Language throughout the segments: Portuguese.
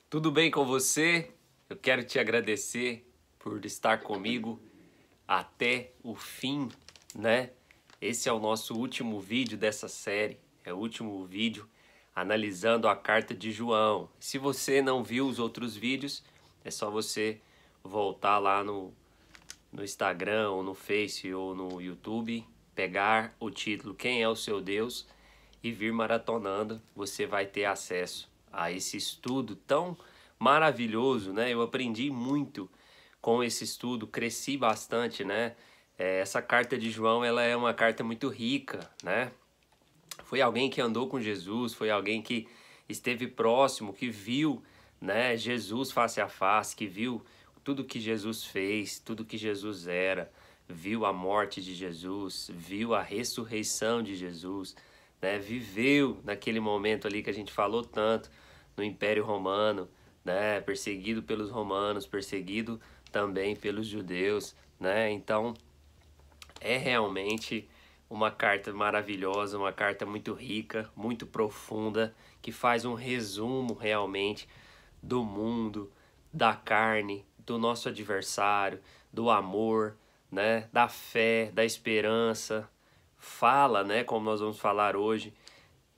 Tudo bem com você? Eu quero te agradecer por estar comigo até o fim, né? Esse é o nosso último vídeo dessa série, é o último vídeo analisando a carta de João. Se você não viu os outros vídeos, é só você voltar lá no Instagram, ou no Face, ou no YouTube, pegar o título Quem é o Seu Deus e vir maratonando. Você vai ter acesso a esse estudo tão maravilhoso, né? Eu aprendi muito com esse estudo, cresci bastante, né? Essa carta de João, ela é uma carta muito rica, né? Foi alguém que andou com Jesus, foi alguém que esteve próximo, que viu, né, Jesus face a face, que viu tudo que Jesus fez, tudo que Jesus era, viu a morte de Jesus, viu a ressurreição de Jesus, né, viveu naquele momento ali que a gente falou tanto no Império Romano, né, perseguido pelos romanos, perseguido também pelos judeus, né? Então, é realmente uma carta maravilhosa, uma carta muito rica, muito profunda, que faz um resumo realmente do mundo, da carne, do nosso adversário, do amor, né, da fé, da esperança. Fala, né, como nós vamos falar hoje,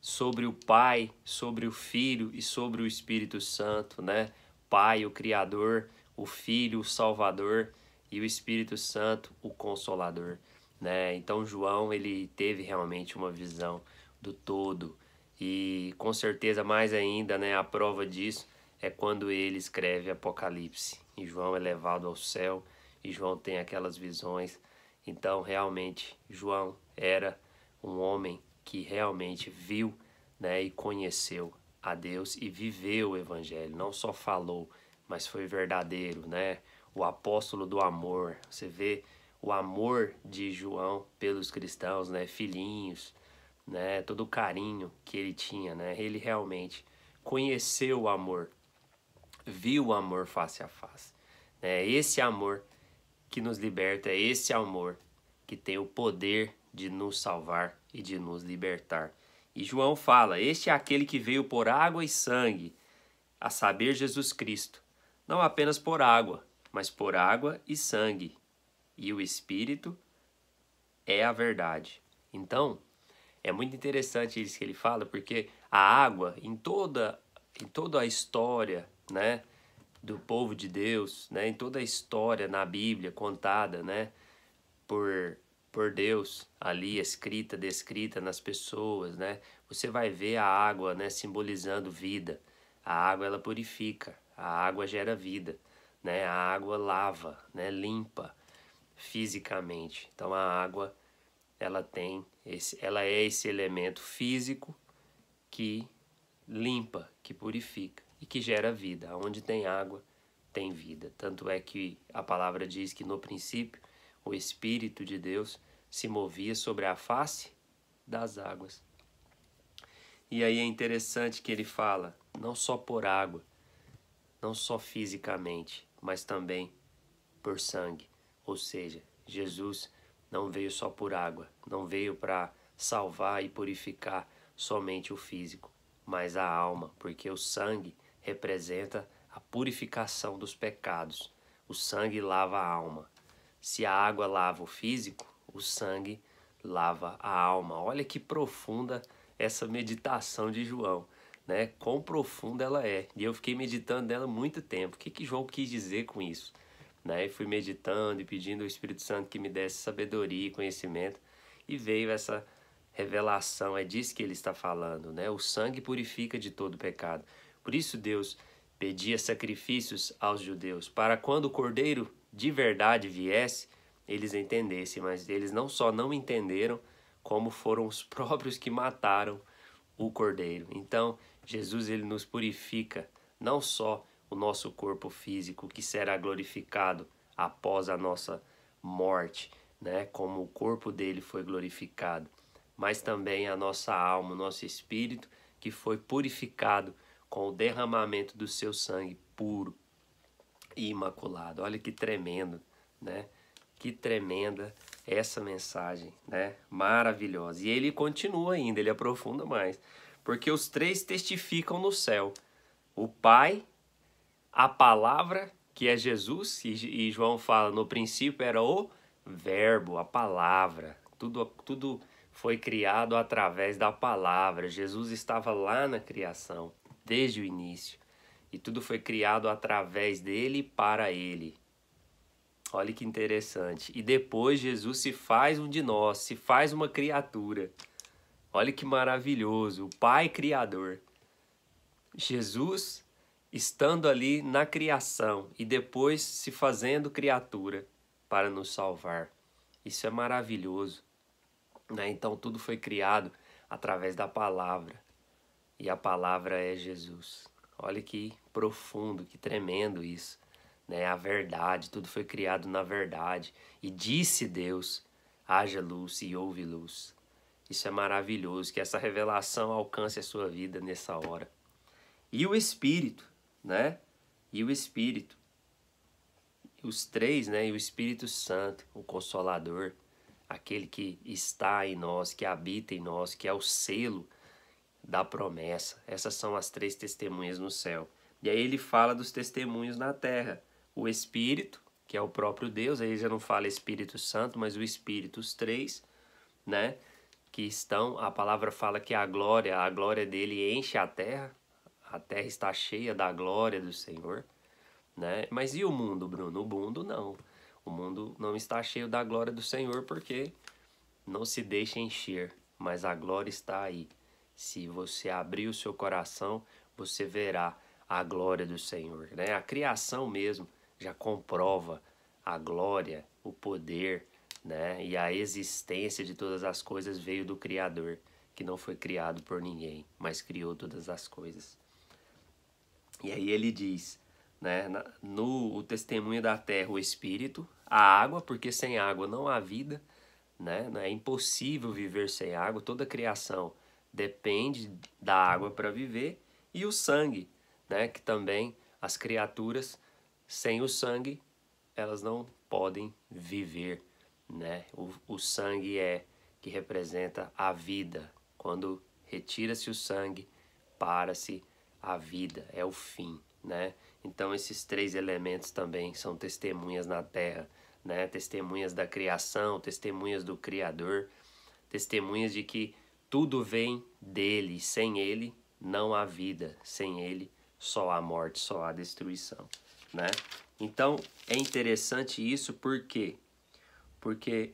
sobre o Pai, sobre o Filho e sobre o Espírito Santo, né? Pai, o Criador, o Filho, o Salvador e o Espírito Santo, o Consolador, né? Então João, ele teve realmente uma visão do todo e com certeza mais ainda, né, a prova disso é quando ele escreve Apocalipse. E João é levado ao céu e João tem aquelas visões. Então, realmente, João era um homem que realmente viu, né, e conheceu a Deus e viveu o evangelho, não só falou, mas foi verdadeiro, né? O apóstolo do amor. Você vê o amor de João pelos cristãos, né, filhinhos, né, todo o carinho que ele tinha, né? Ele realmente conheceu o amor, viu o amor face a face, né? Esse amor que nos liberta, é esse amor que tem o poder de nos salvar e de nos libertar. E João fala: este é aquele que veio por água e sangue, a saber, Jesus Cristo, não apenas por água, mas por água e sangue. E o Espírito é a verdade. Então, é muito interessante isso que ele fala, porque a água, em toda a história, né, do povo de Deus, né, em toda a história na Bíblia contada, né, por, por Deus ali escrita, descrita nas pessoas, né? Você vai ver a água, né, simbolizando vida. A água ela purifica, a água gera vida, né? A água lava, né, limpa fisicamente. Então a água ela é esse elemento físico que limpa, que purifica e que gera vida. Onde tem água, tem vida. Tanto é que a palavra diz que no princípio o Espírito de Deus se movia sobre a face das águas. E aí é interessante que ele fala, não só por água, não só fisicamente, mas também por sangue. Ou seja, Jesus não veio só por água, não veio para salvar e purificar somente o físico, mas a alma, porque o sangue representa a purificação dos pecados. O sangue lava a alma. Se a água lava o físico, o sangue lava a alma. Olha que profunda essa meditação de João, né? Quão profunda ela é. E eu fiquei meditando nela muito tempo. O que João quis dizer com isso? Né? E fui meditando e pedindo ao Espírito Santo que me desse sabedoria e conhecimento. E veio essa revelação, é disso que ele está falando, né? O sangue purifica de todo pecado. Por isso Deus pedia sacrifícios aos judeus, para quando o Cordeiro de verdade viesse, eles entendessem, mas eles não só não entenderam, como foram os próprios que mataram o Cordeiro. Então, Jesus ele nos purifica, não só o nosso corpo físico, que será glorificado após a nossa morte, né? Como o corpo dele foi glorificado, mas também a nossa alma, o nosso espírito, que foi purificado com o derramamento do seu sangue puro e imaculado. Olha que tremendo, né? Que tremenda essa mensagem, né? Maravilhosa. E ele continua ainda, ele aprofunda mais. Porque os três testificam no céu: o Pai, a palavra, que é Jesus, e João fala, no princípio era o verbo, a palavra. Tudo foi criado através da palavra. Jesus estava lá na criação, desde o início. E tudo foi criado através dele e para ele. Olha que interessante. E depois Jesus se faz um de nós, se faz uma criatura. Olha que maravilhoso. O Pai Criador. Jesus estando ali na criação e depois se fazendo criatura para nos salvar. Isso é maravilhoso, né? Então tudo foi criado através da palavra. E a palavra é Jesus. Olha que profundo, que tremendo isso, né? A verdade, tudo foi criado na verdade. E disse Deus, haja luz e houve luz. Isso é maravilhoso, que essa revelação alcance a sua vida nessa hora. E o Espírito, né? E o Espírito. Os três, né? E o Espírito Santo, o Consolador, aquele que está em nós, que habita em nós, que é o selo da promessa. Essas são as três testemunhas no céu. E aí ele fala dos testemunhos na terra. O Espírito, que é o próprio Deus, aí já não fala Espírito Santo, mas o Espírito, os três, né? Que estão, a palavra fala que a glória dele enche a terra está cheia da glória do Senhor, né? Mas e o mundo, Bruno? O mundo não. O mundo não está cheio da glória do Senhor porque não se deixa encher, mas a glória está aí. Se você abrir o seu coração, você verá a glória do Senhor, né? A criação mesmo já comprova a glória, o poder, né? E a existência de todas as coisas veio do Criador, que não foi criado por ninguém, mas criou todas as coisas. E aí ele diz, né, no testemunho da terra, o Espírito, a água, porque sem água não há vida, né? É impossível viver sem água, toda a criação depende da água para viver, e o sangue, né, que também as criaturas sem o sangue, elas não podem viver, né? O sangue é que representa a vida. Quando retira-se o sangue, para-se a vida, é o fim, né? Então esses três elementos também são testemunhas na terra, né? Testemunhas da criação, testemunhas do Criador, testemunhas de que tudo vem dele, sem ele não há vida, sem ele só há morte, só há destruição, né? Então é interessante isso porque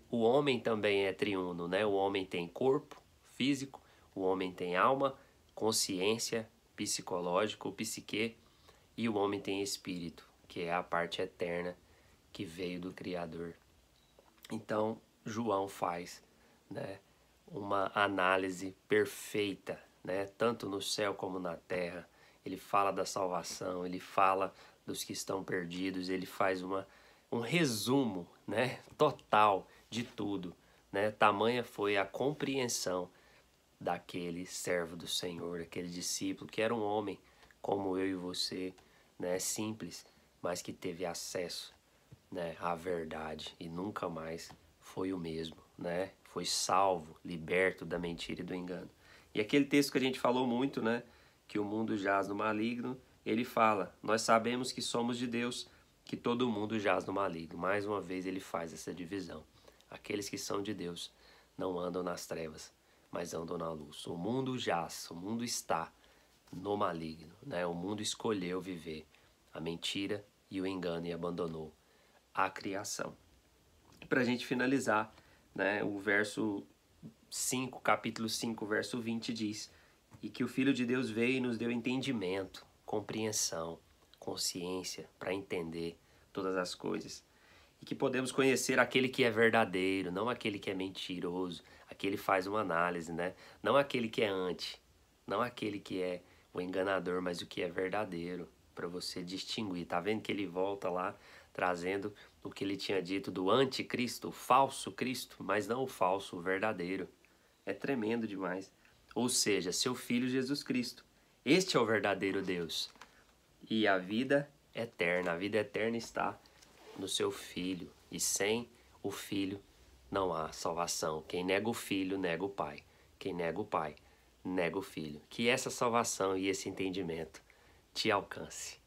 o homem também é triuno, né? O homem tem corpo físico, o homem tem alma, consciência, psicológico, psique, e o homem tem espírito, que é a parte eterna que veio do Criador. Então, João faz, né, uma análise perfeita, né, tanto no céu como na terra. Ele fala da salvação, ele fala dos que estão perdidos, ele faz um resumo, né, total de tudo, né? Tamanha foi a compreensão daquele servo do Senhor, aquele discípulo que era um homem como eu e você, né, simples, mas que teve acesso, né, à verdade e nunca mais foi o mesmo, né? Foi salvo, liberto da mentira e do engano. E aquele texto que a gente falou muito, né, que o mundo jaz no maligno, ele fala: nós sabemos que somos de Deus, que todo mundo jaz no maligno. Mais uma vez ele faz essa divisão. Aqueles que são de Deus não andam nas trevas, mas andam na luz. O mundo jaz, o mundo está no maligno, né? O mundo escolheu viver a mentira e o engano e abandonou a criação. E para a gente finalizar, né, o verso 5, capítulo 5, verso 20 diz: e que o Filho de Deus veio e nos deu entendimento, compreensão, consciência para entender todas as coisas. E que podemos conhecer aquele que é verdadeiro, não aquele que é mentiroso. Aqui ele faz uma análise, né? Não aquele que é não aquele que é o enganador, mas o que é verdadeiro, para você distinguir. Tá vendo que ele volta lá trazendo o que ele tinha dito do anticristo, o falso Cristo, mas não o falso, o verdadeiro. É tremendo demais. Ou seja, seu Filho Jesus Cristo. Este é o verdadeiro Deus. E a vida eterna está no seu Filho, e sem o Filho não há salvação. Quem nega o Filho, nega o Pai. Quem nega o Pai, nega o Filho. Que essa salvação e esse entendimento te alcance.